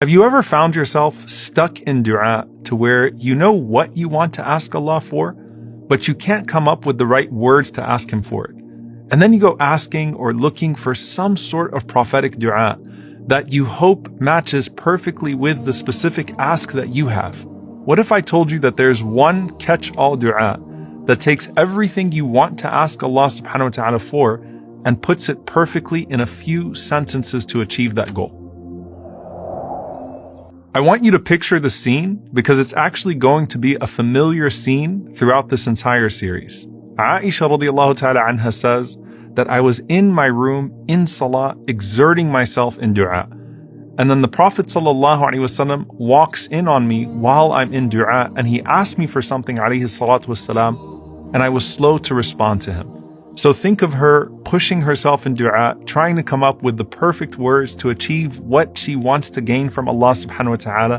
Have you ever found yourself stuck in dua to where you know what you want to ask Allah for, but you can't come up with the right words to ask Him for it? And then you go asking or looking for some sort of prophetic dua that you hope matches perfectly with the specific ask that you have. What if I told you that there's one catch-all dua that takes everything you want to ask Allah subhanahu wa ta'ala for and puts it perfectly in a few sentences to achieve that goal? I want you to picture the scene because it's actually going to be a familiar scene throughout this entire series. Aisha radiallahu ta'ala anha says that I was in my room in salah exerting myself in dua. And then the Prophet sallallahu alaihi wasallam walks in on me while I'm in dua and he asked me for something alayhi salatu wasalam, and I was slow to respond to him. So think of her pushing herself in dua, trying to come up with the perfect words to achieve what she wants to gain from Allah subhanahu wa ta'ala.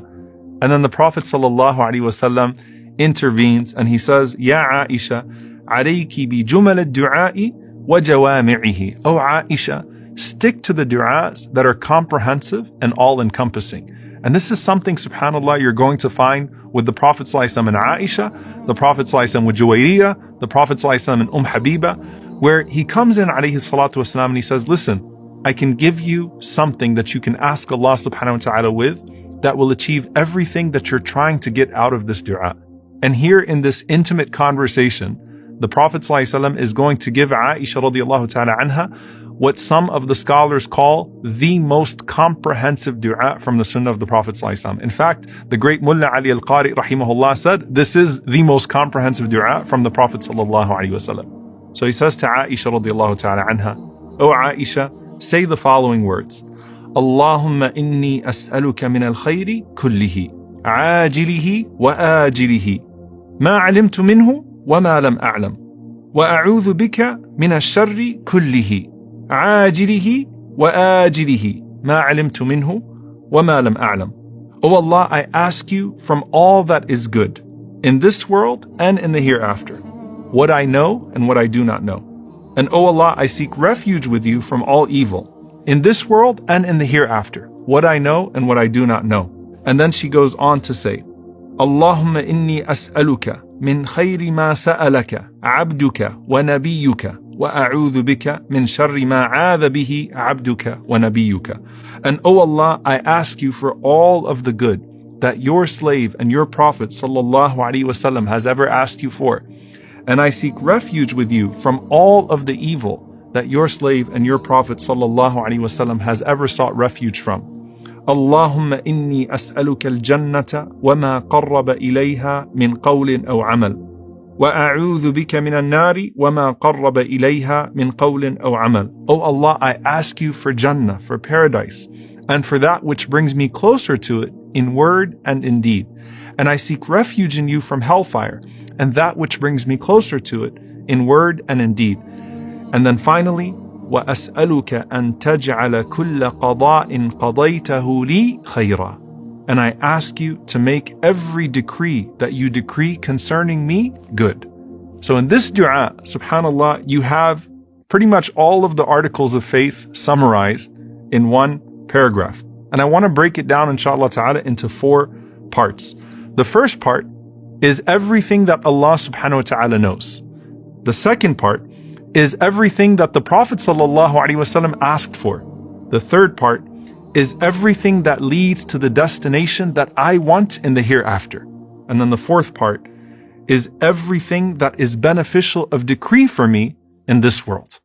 And then the Prophet sallallahu alaihi wasallam intervenes and he says, Ya Aisha, alayki bi jumal ad-du'a'i wa jawami'ihi. Oh Aisha, stick to the du'as that are comprehensive and all-encompassing. And this is something, subhanAllah, you're going to find with the Prophet ﷺ and Aisha, the Prophet ﷺ with Juwayriyah, the Prophet ﷺ and Habiba, where he comes in alayhi salatu wasalam and he says, listen, I can give you something that you can ask Allah subhanahu wa ta'ala with that will achieve everything that you're trying to get out of this dua. And here in this intimate conversation, the Prophet ﷺ is going to give Aisha radiallahu ta'ala anha what some of the scholars call the most comprehensive dua from the sunnah of the Prophet ﷺ. In fact, the great Mullah Ali al-Qari rahimahullah said, this is the most comprehensive dua from the Prophet ﷺ. So he says to Aisha radiallahu ta'ala anha, O Aisha, say the following words. Allahumma inni as'aluka min al-khayri kullihi, ajilihi wa ajilihi, ma alimtu minhu wa ma lam a'lam, wa a'udhu bika min al-sharri kullihi, عاجله وآجله ما علمت منه وما لم أعلم. O Allah, I ask you from all that is good, in this world and in the hereafter, what I know and what I do not know. And O Allah, I seek refuge with you from all evil, in this world and in the hereafter, what I know and what I do not know. And then she goes on to say, Allahumma inni as'aluka min khayri ma sa'alaka abduka wa nabiyyuka وَأَعُوذُ بِكَ مِنْ شَرِّ مَا عَاذَ بِهِ عَبْدُكَ وَنَبِيُّكَ. And O Allah, I ask you for all of the good that your slave and your Prophet sallallahu alaihi wasallam has ever asked you for. And I seek refuge with you from all of the evil that your slave and your Prophet sallallahu alaihi wasallam has ever sought refuge from. Allahumma inni as'aluka al-jannata wa ma qarraba ilayha min qawlin aw amal. وَأَعُوذُ بِكَ مِنَ النَّارِ وَمَا قَرَّبَ إِلَيْهَا مِنْ قَوْلٍ أَوْ عَمَلٍ. O Allah, I ask you for Jannah, for paradise, and for that which brings me closer to it in word and in deed. And I seek refuge in you from hellfire, and that which brings me closer to it in word and in deed. And then finally, وَأَسْأَلُكَ أَن تَجْعَلَ كُلَّ قَضَاءٍ قَضَيْتَهُ لِي خَيْرًا. And I ask you to make every decree that you decree concerning me good. So in this dua, subhanAllah, you have pretty much all of the articles of faith summarized in one paragraph. And I want to break it down, inshallah ta'ala, into 4 parts. The first part is everything that Allah subhanahu wa ta'ala knows. The second part is everything that the Prophet sallallahu alaihi wasallam asked for. The third part is everything that leads to the destination that I want in the hereafter. And then the fourth part is everything that is beneficial of decree for me in this world.